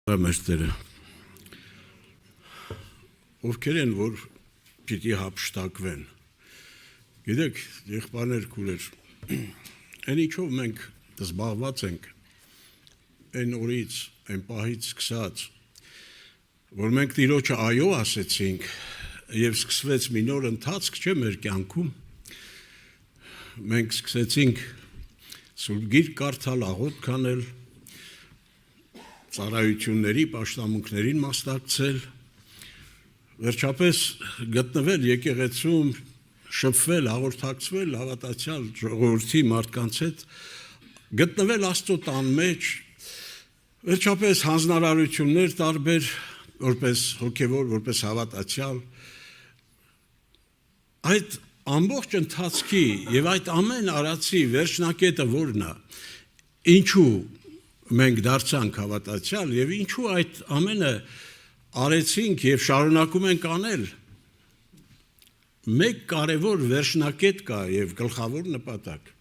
Մերտերը ովքեր են որ պիտի հափշտակվեն գիտեք եղբայրներ քուրեր այն ինչով մենք զբաղված ենք այն օրից այն պահից սկսած որ մենք Տիրոջը այո ասեցինք եւ սկսվեց մի նոր ընթացք չէ մեր կյանքում մենք սկսեցինք Սուրբ Գիրք կարդալ աղոթք քանել ծառայությունների, պաշտամունքներին մասնակցել, վերջապես գտնվել եկեղեցում, շփվել, հաղորդակցվել հավատացյալ ժողովրդի մարդկանց հետ, գտնվել Աստծո տան մեջ, վերջապես հանձնարարություններ տարբեր, որպես հոգևոր, որպես հավատացյալ, այդ ամբողջ ընթացքի եւ այդ ամեն արածի վերջնակետը որն է, ինչու մենք դարձանք հավատացյալ եւ ինչու այդ ամենը արեցինք եւ շարունակում ենք անել մեկ կարևոր վերջնակետ կա եւ գլխավոր նպատակ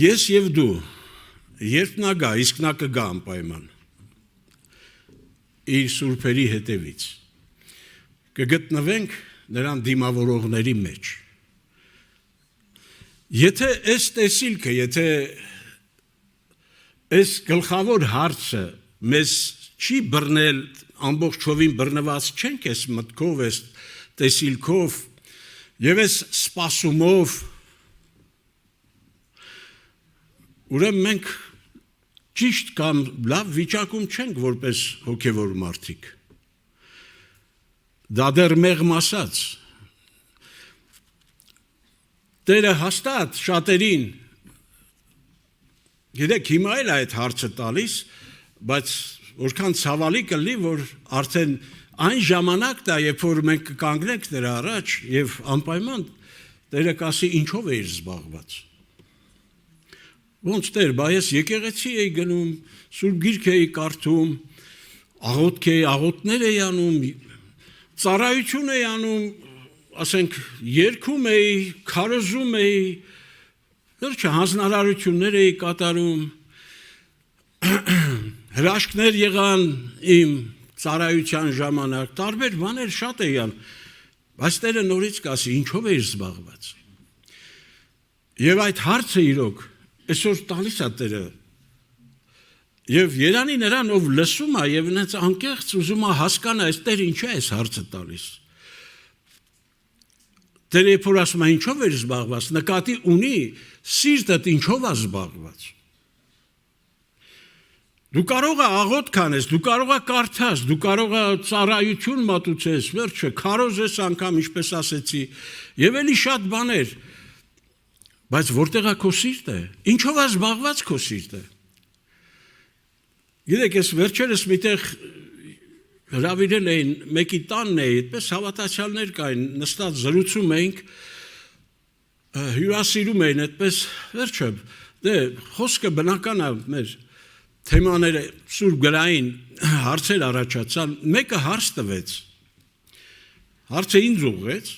ես եւ դու երբ նա գա իսկ նա կգա անպայման իր սուրբերի հետևից կգտնվենք նրան դիմավորողների մեջ եթե այս տեսիլքը եթե Այս գլխավոր հարցը մեզ չի բռնել ամբողջովին բռնված չենք այս մտքով, այս տեսիլքով եւ այս սպասումով ուրեմն մենք ճիշտ կամ լավ վիճակում չենք որպես հոգևոր մարդիկ դա դեռ մեղմ ասած Տերը հաստատ շատերին Գիտեք, հիմա էլ այդ հարցը տալիս, բայց որքան ցավալի կլինի, որ արդեն այն ժամանակն է, երբ որ մենք կկանգնենք նրա առաջ եւ անպայման Տերը կասի ինչով էիր զբաղված։ Ոնց Տեր, բա ես եկեղեցի էի գնում, Սուրբ Գիրք էի կարդում, աղոթքներ էի անում, ծառայություն էի անում, ասենք երգում էի, քարոզում էի Վերջը հանձնարարություններ էի կատարում, հրաշքներ եղան իմ ծառայության ժամանակ, տարբեր բաներ շատ էան, բայց Տերը նորից կասի, ինչով էիր զբաղված։ Եվ այդ հարցը իրոք, այսօր տալիս է Տերը, և երանի նրան, ով լսում է, և նենց անկեղծ ուզում է հասկանա, այս Տերը ինչու է այս հարցը տալիս։ Տերը երբ որ ասում է ինչով էր զբաղված, նկատի ունի սիրտդ ինչով է զբաղված։ Դու կարող ես աղոթք անես, դու կարող ես կարդաս, դու կարող ես ծառայություն մատուցես, վերջը քարոզես անգամ ինչպես ասեցի, եւ էլի շատ բաներ։ Բայց որտեղ է քո սիրտը։ Ինչով է զբաղված քո սիրտը։ Գիտեք, ես վերջերս միտեղ հրավիրել էին մեկի տանն էի, այդպես հավատացյալներ կային, նստած զրուցում էինք, հյուրասիրում էին, այդպես վերջը, դե խոսքը բնական է մեր թեմաները սուրբ գրային հարցեր առաջացան, մեկը հարց տվեց, հարցը ինձ ուղղեց,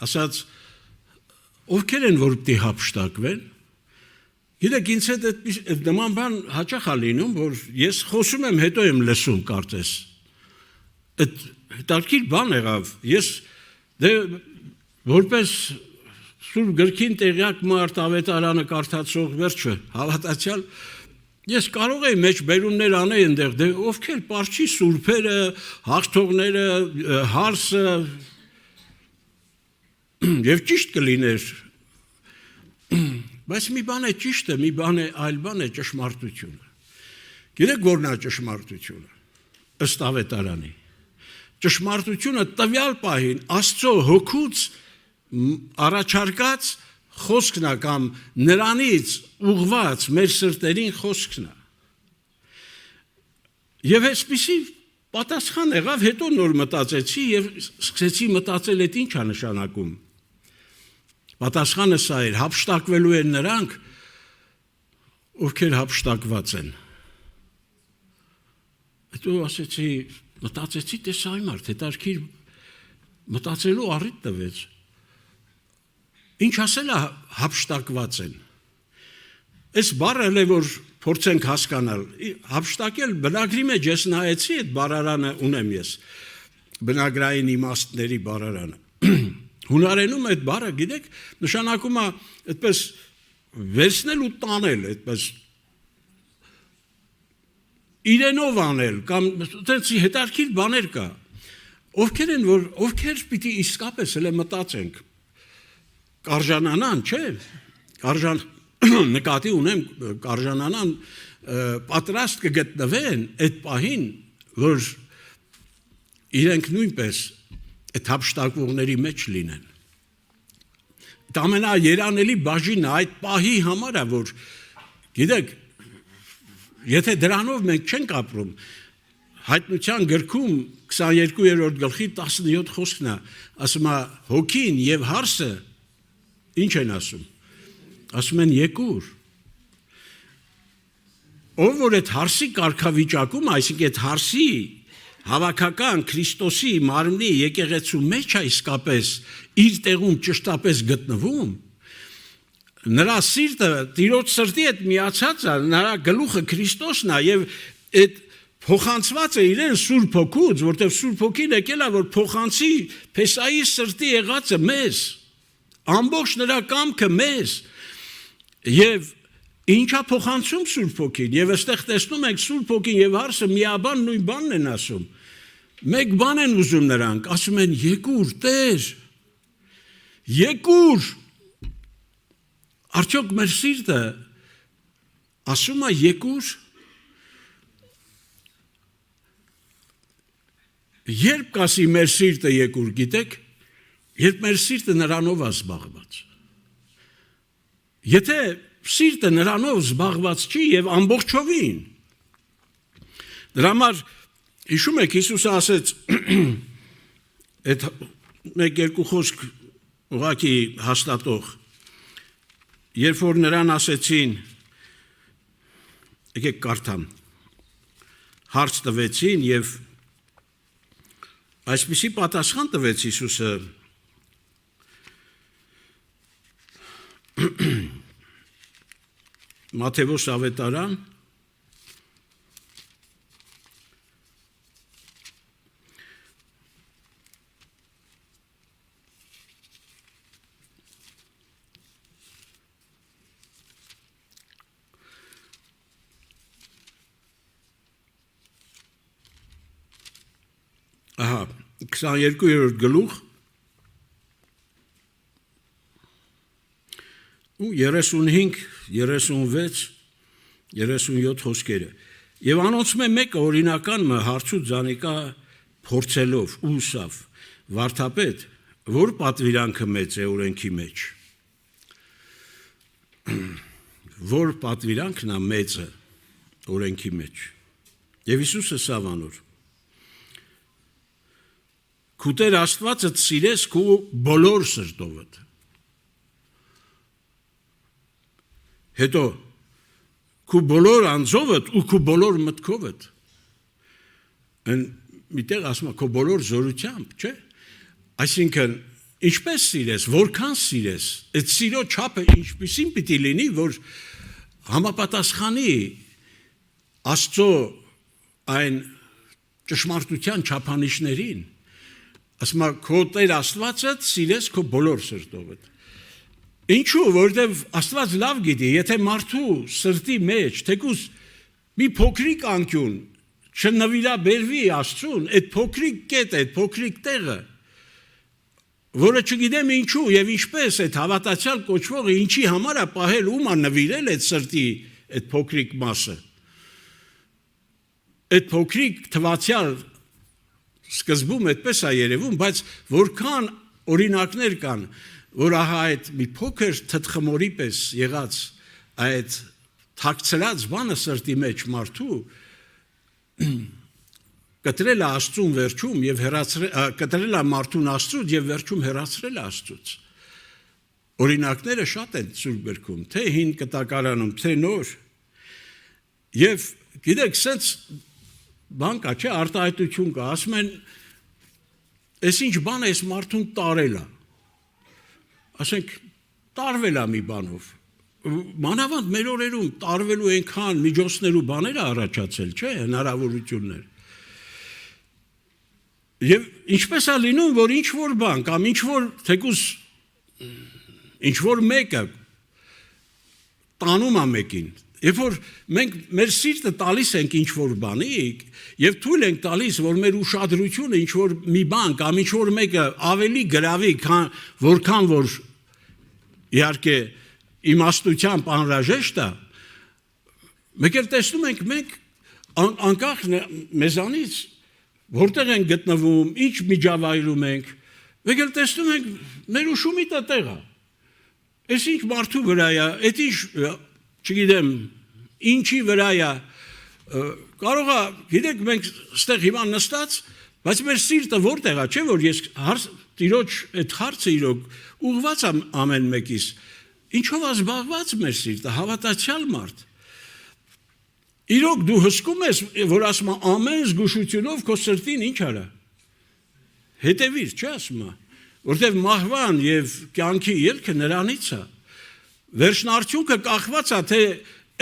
ասաց, ովքեր են որ պիտի հափշտակվեն, գիտեք ինձ հետ այդ նման բան հաճախ է լինում, որ ես խոսում եմ, հետո եմ լսում կարծես, այդ հետաքրքիր բան եղավ, ես դե որպես Սուրբ Գրքին տեղյակ մարդ ավետարանը կարդացող վերջը հավատացյալ ես կարող եի մեջ բերումներ անել այնտեղ դե ովքեր պարչի սուրբերը հաղթողները հարսը եւ ճիշտ կլիներ բայց մի բան է ճիշտը մի բան է այլ բան է ճշմարտությունը գիտեք որն է ճշմարտությունը ըստ ավետարանի ճշմարտությունը տվյալ պահին Աստծո հոգուց առաջարկած խոսքն է կամ նրանից ուղված մեր սրտերին խոսքն է եւ այսպիսի պատասխան եղավ հետո նոր մտածեցի եւ սկսեցի մտածել այդ ինչ է նշանակում պատասխանը սա էր հափշտակվելու են նրանք ովքեր հափշտակված են հետո ասեցի մտածեցի տեսա այ մարդ հետարքիր մտածելու առիթ տվեց Ինչ ասել է հափշտակված են Այս բառը էլ է որ փորձենք հասկանալ։ Հափշտակել բնագրի մեջ ես նայեցի այդ բառարանը ունեմ ես։ Բնագրային իմաստների բառարանը։ Հունարենում այդ բառը, գիտեք, նշանակում է այդպես վերցնել ու տանել, այդպես իրենով անել կամ այդպես հետարքիր բաներ կա։ Ովքեր են որ ովքեր պիտի իսկապես հենց մտածենք կարժանանան, չէ՞։ Նկատի ունեմ կարժանանան պատրաստ կգտնվեն այդ պահին, որ իրենք նույնպես այդ հափշտակողների մեջ լինեն։ Դա ամենաերանելի բաժինը այդ պահի համար է, որ գիտեք, եթե դրանով մենք չենք ապրում, հայտնության գրքում 22-րդ գլխի 17 խոսքն է, ասում է հոգին եւ հարսը ինչ են ասում։ Ասում են եկուր։ Ով որ այդ հարսի կարգավիճակում, այսինքն այդ հարսի հավաքական Քրիստոսի մարմնի եկեղեցու մեջ է իսկապես իր տեղում ճշտապես գտնվում, նրա սիրտը Տիրոջ սրտի հետ միացած է, նրա գլուխը Քրիստոսն է եւ այդ փոխանցված է իրեն Սուրբ Հոգուց, որտեղ Սուրբ Հոգին եկել է որ փոխանցի Փեսայի սրտի եղածը մեզ, ամբողջ նրա կամքը մեզ եւ ինչա փոխանցում Սուրբ Հոգին եւ այստեղ տեսնում ենք Սուրբ Հոգին եւ հարսը միաբան նույն բանն են ասում։ Մեկ բան են ուզում նրանք, ասում են եկուր Տեր, եկուր։ Արդյոք մեր սիրտը ասում է եկուր։ Երբ կասի մեր սիրտը եկուր, գիտեք, երբ մեր սիրտը նրանով է զբաղված։ Եթե սիրտը նրանով զբաղված չի եւ ամբողջովին։ Դրա համար հիշում եք Հիսուսը ասեց այդ մեկ-երկու խոսք ուղղակի հաստատող, երբ որ նրան ասեցին, եկեք կարդամ, հարց տվեցին եւ այսպիսի պատասխան տվեց Հիսուսը Մատթեոս ավետարան 22-րդ գլուխ ու 35, 36, 37 խոսքերը։ Եվ անոնցում է մեկը օրինական հարցու ձանիկա փորձելով ու ուսավ վարդապետ, որ պատվիրանքը մեծ է օրենքի մեջ։ Որ պատվիրանքն է մեծը օրենքի մեջ։ Եվ Հիսուսը սավանոր Քու Տեր Աստվածդ սիրես քու բոլոր սրտովդ։ Հետո քու բոլոր անձովդ ու քու բոլոր մտքովդ։ Միտեղ ասում է քու բոլոր զորությամբ, չէ՞։ Այսինքն ինչպես սիրես, որքան սիրես, այդ սիրո չափը ինչպիսին պիտի լինի, որ համապատասխանի Աստծո այն ճշմարտության չափանիշներին։ Ասում է քո Տեր Աստվածդ սիրես քո բոլոր սրտովդ։ Ինչու, որովհետև Աստված լավ գիտի, եթե մարդու սրտի մեջ թեկուզ մի փոքրիկ անկյուն չնվիրաբերվի Աստծուն, այդ փոքրիկ կետը, այդ փոքրիկ տեղը, որը չգիտեմ ինչու եւ ինչպես այդ հավատացյալ կոչվողը ինչի համար է պահել ում է նվիրել այդ սրտի այդ փոքրիկ մասը։ Այդ փոքրիկ թվացյալ սկզբում այդպես է երևում, բայց որքան օրինակներ կան, որ ահա այդ մի փոքր թթխմորի պես եղած այդ թաքցրած բանը սրտի մեջ մարդու կտրել է Աստծուն վերջում եւ կտրել է մարդուն Աստծուց եւ վերջում հեռացրել է Աստծուց։ Օրինակները շատ են Սուրբ գրքում, թե հին կտակարանում, թե նոր։ Եվ գիտեք, սենց բան կա, չէ, արտահայտություն կա, ասում են, այս ինչ բան է մարդուն տարել է։ Ասենք, տարվել է մի բանով, մանավանդ մեր օրերում տարվելու այնքան միջոցներու բաները առաջացել, չէ, հնարավորություններ։ Եվ ինչպես է լինում, որ ինչ-որ բան կամ ինչ-որ թեկուզ ինչ-որ մեկը տանում է մեկին, երբ որ մենք մեր սիրտը տալիս ենք ինչ-որ բանի եւ թույլ ենք տալիս, որ մեր ուշադրությունը ինչ-որ մի բան կամ ինչ-որ մեկը ավելի գրավի, որքան որ իհարկե իմաստությամբ անհրաժեշտ է, մեկ էլ տեսնում ենք մենք անկախ մեզանից որտեղ ենք գտնվում, ինչ միջավայրում ենք, մեկ էլ տեսնում ենք մեր ուշումիտը տեղ է։ Այս ինչ մարդու վրա է, այդ ինչ, չգիտեմ, ինչի վրա է, կարող է, գիտեք, մենք ստեղ հիմա նստած, բայց մեր սիրտը որտեղ է, չէ՞ որ ես տիրոջ այդ հարցը իրոք ուղղված ամեն մեկիս, ինչով է զբաղված մեր սիրտը, հավատացյալ մարդ։ Իրոք դու հսկում ես, որ ասում է ամեն զգուշությունով քո սրտին ինչ արա։ Հետևիր, չէ՞ ասում է, որտեղ մահվան եւ կյանքի ելքը նրանից է։ Վերջն արդյունքը կախված է, թե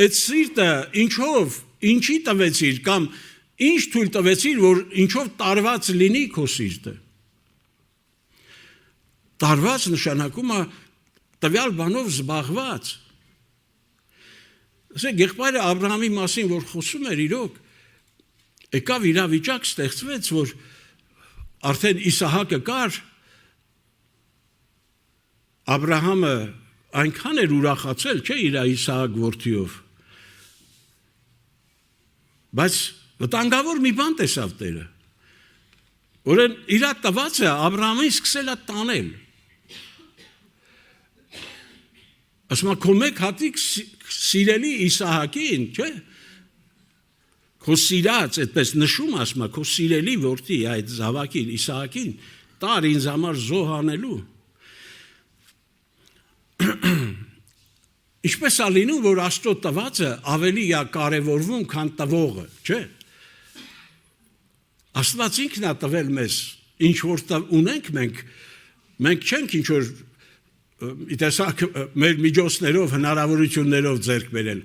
այդ սիրտը ինչով, ինչի տվեցիր կամ ինչ թույլ տվեցիր, որ ինչով տարված լինի քո սիրտը։ Տարված նշանակում է տվյալ բանով զբաղված։ Ասեք, եղբայրը Աբրահամի մասին, որ խոսում էր իրոք, եկավ իրավիճակ ստեղծվեց, որ արդեն Իսահակը կար, Աբրահամը այնքան էր ուրախացել, չէ՞ իր Իսահակ որդիով, բայց վտանգավոր մի բան տեսավ Տերը, որ իր տվածը Աբրահամին սկսել է տանել։ Ասում է, քո մեկ հատիկ սիրելի Իսահակին, չէ՞, քո սիրած, այդպես նշում ասում է, քո սիրելի որդի այդ զավակին, Իսահակին, տար ինձ համար զոհ անելու։ Ինչպես է լինում, որ Աստծո տվածը ավելի է կարևորվում, քան տվողը, չէ՞։ Աստված ինքն է տվել մեզ, ինչ որ ունենք մենք չենք ինչ որ տեսակ մեր միջոցներով, հնարավորություններով ձեռք բերել։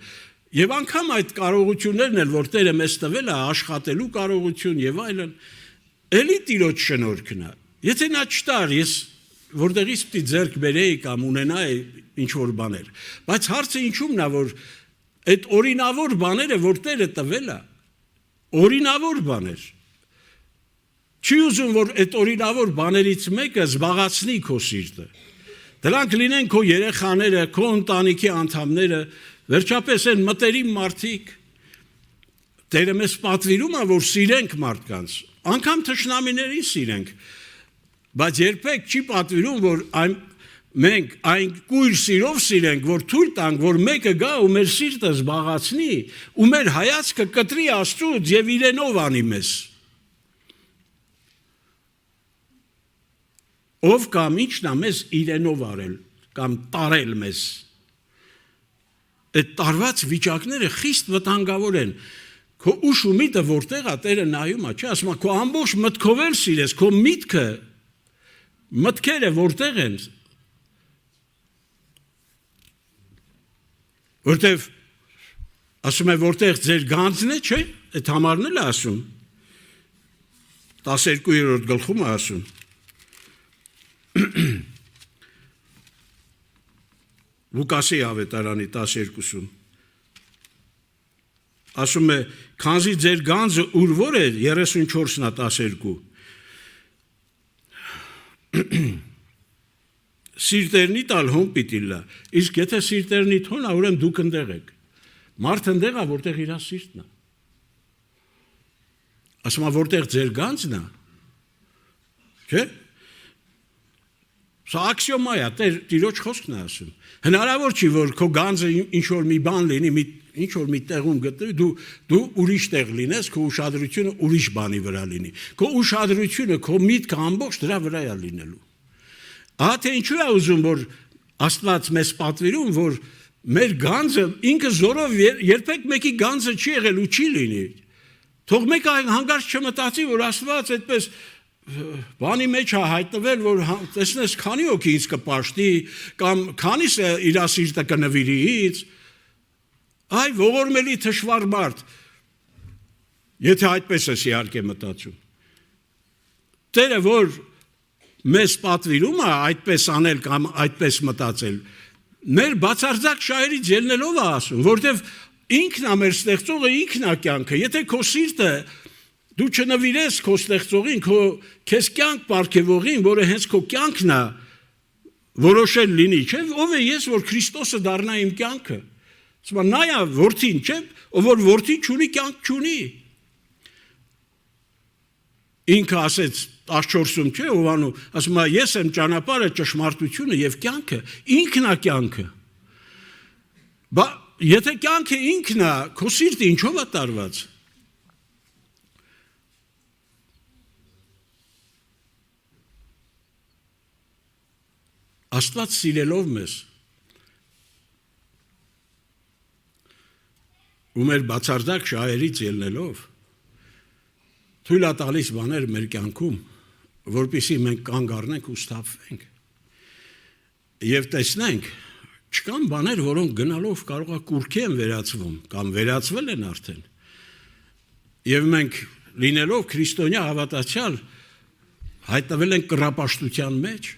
Եվ անգամ այդ կարողություններն էլ, որ Տերը մեզ տվել է, աշխատելու կարողություն եւ այլն, էլի Տիրոջ շնորհքն է։ Եթե նա չտար, ես որտեղից պիտի ձեռք բերեի կամ ունենայի ինչ որ բաներ։ Բայց հարցը ինչումն է, որ այդ օրինավոր բաները, որ Տերը տվել է, օրինավոր բաներ։ Չի ուզում, որ այդ օրինավոր բաներից մեկը զբաղացնի քո սիրտը։ Դրանք լինեն քո երեխաները, քո ընտանիքի անդամները, վերջապես են մտերիմ մարդիկ։ Տերը մեզ պատվիրում է, որ սիրենք մարդկանց, անգամ թշնամիներին սիրենք, բայց երբեք չի պատվիրում, որ մենք այն կույր սիրով սիրենք, որ թույլ տանք, որ մեկը գա ու մեր սիրտը զբաղացնի, ու մեր հայացքը կտրի Աստծուց եւ իրենով անի մեզ։ Ով կամ ինչն է մեզ իրենով արել կամ տարել մեզ։ Այդ տարված վիճակները խիստ վտանգավոր են։ Քո ուշ ու միտը որտեղ է, Տերը նայում է, չէ՞, ասում է, քո ամբողջ մտքով էլ սիրես, քո միտքը, մտքերը որտեղ են։ Որտեղ ասում է, որտեղ ձեր գանձն է, չէ՞, այդ համարն էլ է ասում։ 12-րդ գլխում է ասում։ Լուկասի ավետարանի 12-ում ասում է, քանզի ձեր գանձը ուրվոր է, 34-ն է 12, սիրտերնի տալ հոն պիտի լա, իսկ եթե սիրտերնի թոն է, ուրեմն դուք ընդեղ եք, մարդ ընդեղ է, որտեղ իր սիրտն է, ասում է, որտեղ ձեր գանձն է, չէ՞, սա աքսիոմա է, Տիրոջ խոսքն է ասում, հնարավոր չի, որ քո գանձը ինչ-որ մի բան լինի, ինչ-որ մի տեղում գտնվի, դու ուրիշ տեղ լինես, քո ուշադրությունը ուրիշ բանի վրա լինի, քո ուշադրությունը, քո միտքը ամբողջ դրա վրա է լինելու։ Ահա թե ինչու է ուզում, որ Աստված մեզ պատվիրում, որ մեր գանձը ինքը զորով երբեք մեկի գանձը չի եղել ու չի լինի։ Թող մեկը հանկարծ չմտածի, որ Աստված այդպես բանի մեջ է հայտնվել, որ տեսնես քանի օքի ինձ կպաշտի, կամ քանիս է իր սիրտը կնվիրի ինձ, այ ողորմելի թշվառ մարդ, եթե այդպես ես իհարկե մտածում։ Տերը, որ մեզ պատվիրում է այդպես անել կամ այդպես մտածել, մեր բացարձակ շահերից ելնելով է ասում, որտեվ ինքն է մեր ստեղծողը, ինքն է կյանքը, եթե քո սիրտը դու չնվիրես քո ստեղծողին, քեզ կյանք պարգևողին, որը հենց քո կյանքն է որոշել լինի, չէ՞, ով է ես, որ Քրիստոսը դառնա իմ կյանքը։ Ասում նա է որդին, չէ՞, ով որ որդի չունի, կյանք չունի։ Ինքը ասեց 14-ում, չէ՞, Հովանու, ասում է ես եմ ճանապարհը, ճշմարտությունը եւ կյանքը, ինքն է կյանքը։ Բա եթե կյանքը ինքն է, քո սիրտը ինչով է տարված։ Աստված սիրելով մեզ ու մեր բացարձակ շահերից ելնելով թույլ է տալիս բաներ մեր կյանքում, որպեսզի մենք կանգ առնենք ու սթափվենք եւ տեսնենք, չկան բաներ, որոնք գնալով կարող է կուռքի են վերածվում կամ վերածվել են արդեն։ Եվ մենք լինելով քրիստոնյա հավատացյալ հայտնվել ենք կռապաշտության մեջ։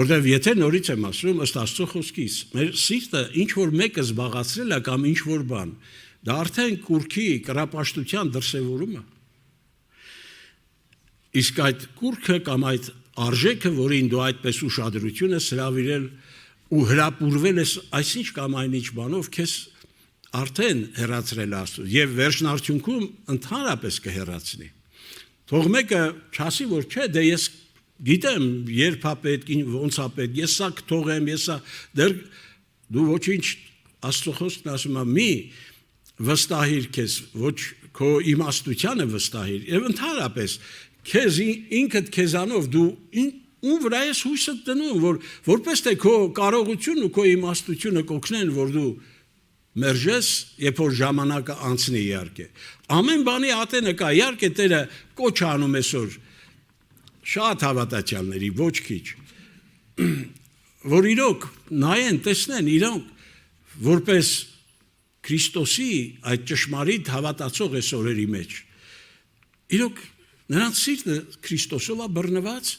Որտեվ եթե նորից եմ ասում, ըստ Աստծո խոսքից, մեր սիրտը ինչ որ մեկը զբաղացրել է կամ ինչ որ բան, դա արդեն կուռքի կռապաշտության դրսևորում է։ Իսկ այդ կուռքը կամ այդ արժեքը, որին դու այդպես ուշադրություն ես հրավիրել ու հրապուրվել ես այսինչ կամ այնինչ բանով, քեզ արդեն հեռացրել Աստծո եւ վերջնարդյունքում ընդհանրապես կհեռացնի։ Թող մեկը չասի, որ չէ, դե ես գիտեմ, երբ է պետք, ոնց է պետք, ես սա կթողեմ, ես սա դեռ դու ոչինչ Աստծո խոսքն ասում է մի վստահիր քեզ, ոչ քո իմաստությանը վստահիր, եւ ընդհանրապես քեզ ինքդ քեզանով դու ում վրա ես հույսը դնում, որ որպես թե քո կարողությունն ու քո իմաստությունը կօգնեն, որ դու մերժես, երբ որ ժամանակը անցնի իհարկե։ Ամեն բանի ատենը կա, իհարկե Տերը կոչ անում այսօր շատ հավատացյալների, ոչ քիչ, որ իրոք նայեն, տեսնեն իրոք որպես Քրիստոսի այդ ճշմարիտ հավատացող այս օրերի մեջ։ Իրոք նրանց սիրտը Քրիստոսով է բռնված,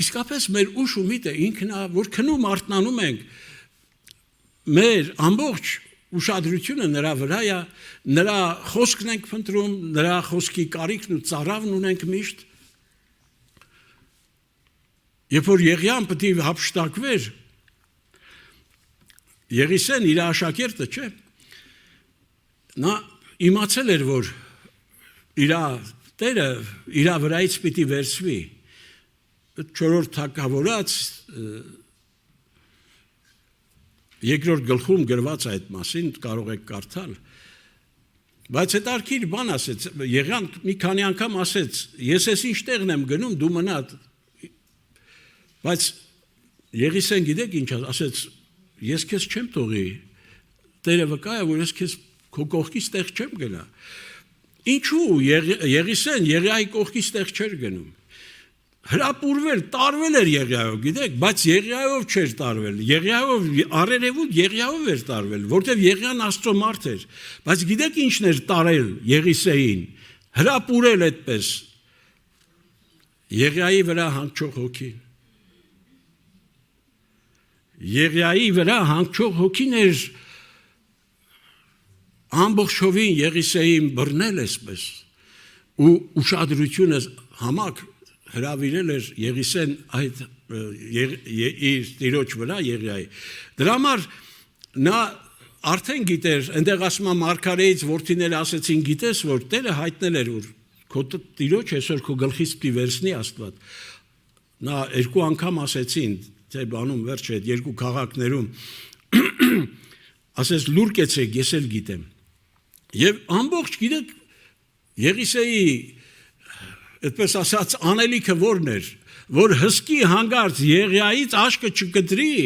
իսկապես մեր ուշ ու միտը ինքն է, որ քնում արթնանում ենք, մեր ամբողջ ուշադրությունը նրա վրա է, նրա խոսքն ենք փնտրում, նրա խոսքի կարիքն ու ծառավն ունենք միշտ։ Երբ որ Եղիան պետք է հափշտակվեր, Եղիսեն իր աշակերտը, չէ, նա իմացել էր, որ իր Տերը իր վրայից պիտի վերցվի, 4-րդ թագավորաց երկրորդ գլխում գրված այդ մասին կարող եք կարդալ, բայց հետարքիր բան ասեց, Եղիան մի քանի անգամ ասեց, ես ես ինչ տեղն եմ գնում, դու մնա, բայց Եղիսեն գիտեք ինչ ասեց, ես քեզ չեմ թողի, Տերը վկա է, որ ես քեզ քո կողքից տեղ չեմ գնա։ Ինչու Եղիսեն Եղիայի կողքից տեղ չէր գնում։ Հրապուրվել, տարվել էր Եղիայով, գիտեք, բայց Եղիայով չէր տարվել։ Եղիայով առերևույթ Եղիայով էր տարվել, որտեղ Եղիան Աստծո մարդ էր, բայց գիտեք ինչն էր տարել Եղիսեին, հրապուրել այդպես Եղիայի վրա հանգչող հոգին։ Եղիայի վրա հանգչող հոգին էր ամբողջովին Եղիսեին բռնել այսպես ու ուշադրությունը համակ հրավիրել էր Եղիսեն այդ իր տիրոջ վրա Եղիայի։ Դրա համար նա արդեն գիտեր, այնտեղ ասում է մարգարեից որդիները ասեցին, գիտես, որ Տերը հայտնել էր, որ քո տիրոջ այսօր քո գլխից պիտի վերցնի Աստված։ Նա երկու անգամ ասեցին, թե բանում վերջ այդ երկու քաղաքներում ասես լուր կեցեք, ես էլ գիտեմ։ Եվ ամբողջ գիտեք Եղիսեի այդպես ասած անելիքը որն էր, որ հսկի հանգարց Եղիայից աշկը չկտրի։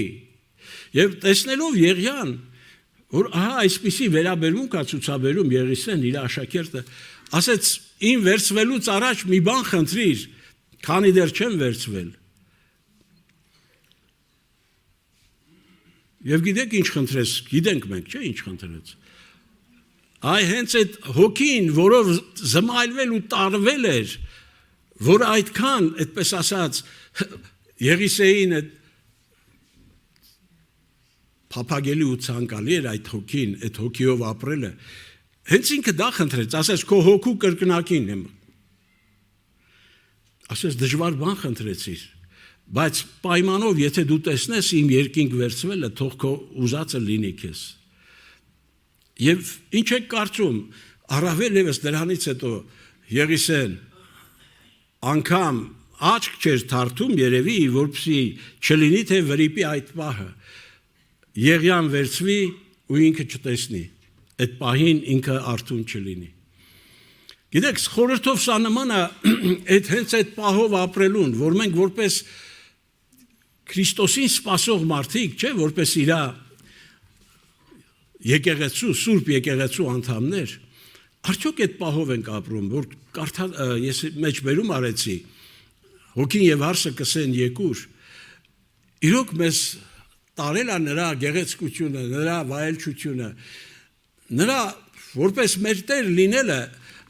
Եվ տեսնելով Եղիան, որ ահա այսպիսի վերաբերմունք կա ցուցաբերում Եղիսեն իր աշակերտը, ասեց ին վերցվելուց առաջ մի բան խնդրիր, քանի դեռ չեմ վերցվել։ Եվ գիտեք ինչ խնդրեց, գիտենք մենք, չէ՞ ինչ խնդրեց։ Այ հենց այդ հոգին, որով զմայլվել ու տարվել էր, որ այդքան, այդպես ասած, Եղիսեին այդ փափագելի ու ցանկալի էր այդ հոգին, այդ հոգիով ապրելը, հենց ինքը դա խնդրեց, ասեց քո հոգու կրկնակին եմ։ Ասեց դժվար բան խնդրեցիր, բայց պայմանով, եթե դու տեսնես իմ երկինք վերցվելը, թող քո ուզածը լինի քեզ։ Եվ ինչ եք կարծում, առավել ևս դրանից հետո Եղիսեն անգամ աչք չէր թարթում երևի, որպեսզի չլինի թե վրիպի այդ պահը Եղիան վերցվի ու ինքը չտեսնի, այդ պահին ինքը արթուն չլինի։ Գիտեք, խորհրդով սա նման է հենց այդ պահով ապրելուն, որ մենք որպես Քրիստոսին սպասող մարդիկ, չէ, որպես իր եկեղեցու, սուրբ եկեղեցու անդամներ, արդյոք այդ պահով ենք ապրում, որ ես մեջբերում արեցի, հոգին եւ հարսը կսեն եկուր, իրոք մեզ տարել է նրա գեղեցկությունը, նրա վայելչությունը, նրա որպես մեր Տեր լինելը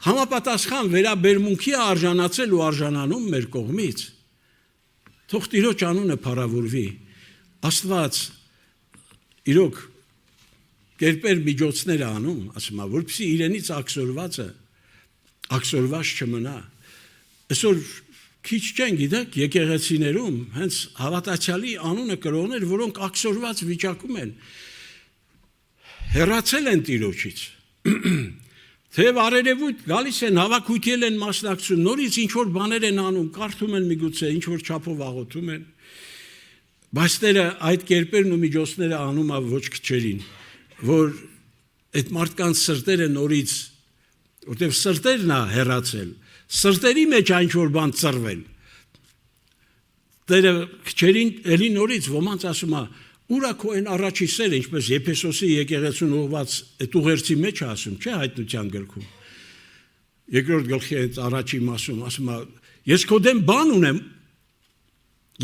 համապատասխան վերաբերմունքի արժանացել ու արժանանում մեր կողմից։ Թող Տիրոջ անունը փառավորվի։ Աստված իրոք կերպեր միջոցներ անում, ասում է, որպեսզի իրենից աքսորված չմնա։ Այսօր քիչ չեն, գիտեք, եկեղեցիներում հենց հավատացյալի անունը կրողներ, որոնք աքսորված վիճակում են, հեռացել են Տիրոջից։ Թեև արերևույթ գալիս են, հավաքույթել են մասնակցում, նորից ինչ-որ բաներ են անում, կարդում են միգուցե, ինչ-որ չափով աղոթում են, բայց Տերը այդ կերպերն ու միջոցները անում է ոչ քչերին, որ այդ մարդկանց սրտերը նորից, որտեղ սրտերն է հեռացել, սրտերի մեջ ինչ-որ բան ծռվել, Տերը քչերին էլի նորից ոմանց ասում է, ուր է քո այն առաջի սերը, ինչպես Եփեսոսի եկեղեցուն ուղված այդ ուղերձի մեջ ասում, չէ՞ հայտնության գրքում։ Երկրորդ գլխի այդ առաջի մասում ասում է, ես քո դեմ բան ունեմ,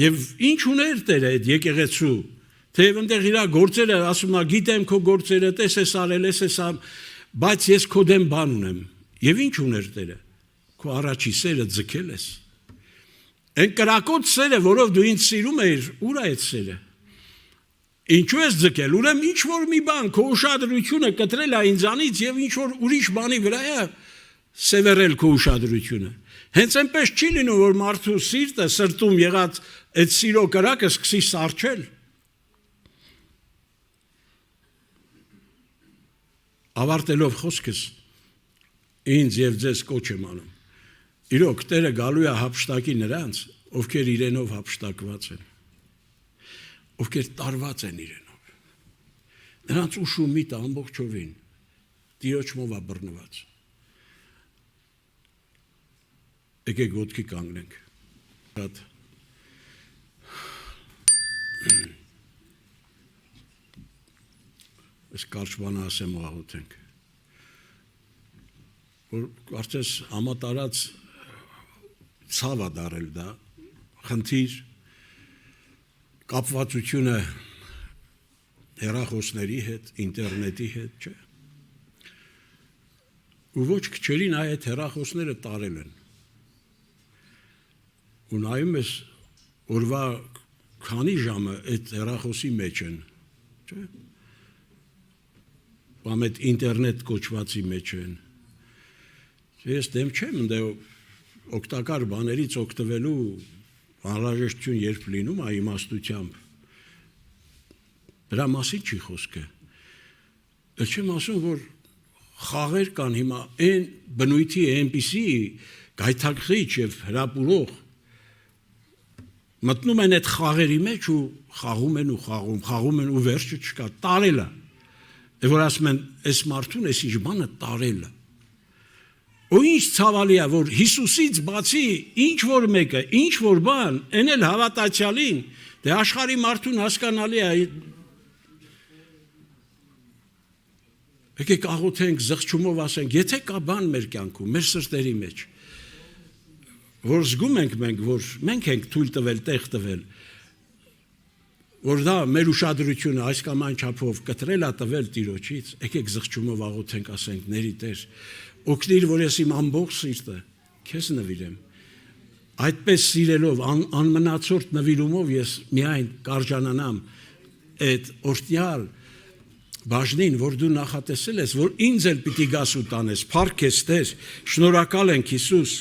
եւ ինչ ուներ Տերը այդ եկեղեցու, թեև այնտեղ իր գործերը ասում է, գիտեմ քո գործերը, տես ես արել, ես բայց ես քո դեմ բան ունեմ։ Եվ ինչ ուներ Տերը։ Քո առաջի սերը ձգել ես։ Այն կրակոտ սերը, որով դու ինձ սիրում ես, ուր է այդ սերը։ Ինչու ես ձգել, ուրեմն ինչ որ մի բան, քո ուշադրությունը կտրել է ինձանից եւ ինչ որ ուրիշ բանի վրա է սևեռել քո ուշադրությունը։ Հենց այնպես չի լինում, որ մարդու սիրտը սրտում եղած այդ սիրո կրակը սկսի սառչել։ Ավարտելով խոսքս ինձ եւ ձեզ կոչ եմ անում։ Իրոք Տերը գալու է հափշտակի նրանց, ովքեր իրենով հափշտակված են, ովքեր տարված են իրենով։ Նրանց ուշու միտը ամբողջովին Տիրոջմով է բռնված։ Եկեք ոտքի կանգնենք։ Այս կարճ բանը ասեմ ու աղոթենք։ Որ կարծես համատարած ցավ է դարել դա, խնդիր, կապվածությունը հեռախոսների հետ, ինտերնետի հետ, չէ։ Ու ոչ քչերին այդ հեռախոսները տարել են։ Ու նայում ես օրվա քանի ժամը այդ հեռախոսի մեջ են, չէ։ Կամ այդ ինտերնետ կոչվածի մեջ են։ Ես դեմ չեմ ընդ օգտակար բաներից օգտվելու անհրաժեշտություն երբ լինում է իմաստությամբ։ Դրա մասին չի խոսքը։ Ես չեմ ասում, որ խաղեր կան հիմա այն բնույթի այնպիսի գայթակղիչ եւ հրապուրող մտնում են այդ խաղերի մեջ ու խաղում են ու վերջը չկա, տարել է։ Որ ասում են, այս մարդուն այս ինչ բանը տարել է։ Ու ինչ ցավալի է, որ Հիսուսից բացի ինչ որ մեկը, ինչ որ բան, այն էլ հավատացյալին, դե աշխարհի մարդուն հասկանալի է Եկեք աղոթենք, զղջումով ասենք, եթե կա բան մեր կյանքում, մեր սրտերի մեջ, որ զգում ենք մենք, որ մենք ենք թույլ տվել, տեղ տվել, որ դա մեր ուշադրությունը այս կամ այն չափով կտրել է տվել Տիրոջից, եկեք զղջումով աղոթենք, ասենք, ների Տեր, օգնիր, որ ես իմ ամբողջ սիրտը քեզ նվիրեմ։ Այդպես սիրելով, անմնացորդ նվիրումով ես միայն կարժանանամ այդ օրհնյալ բաժնին, որ դու նախատեսել ես, որ ինձ էլ պիտի գաս ու տանես, փառք քեզ Տեր, շնորհակալ ենք Հիսուս,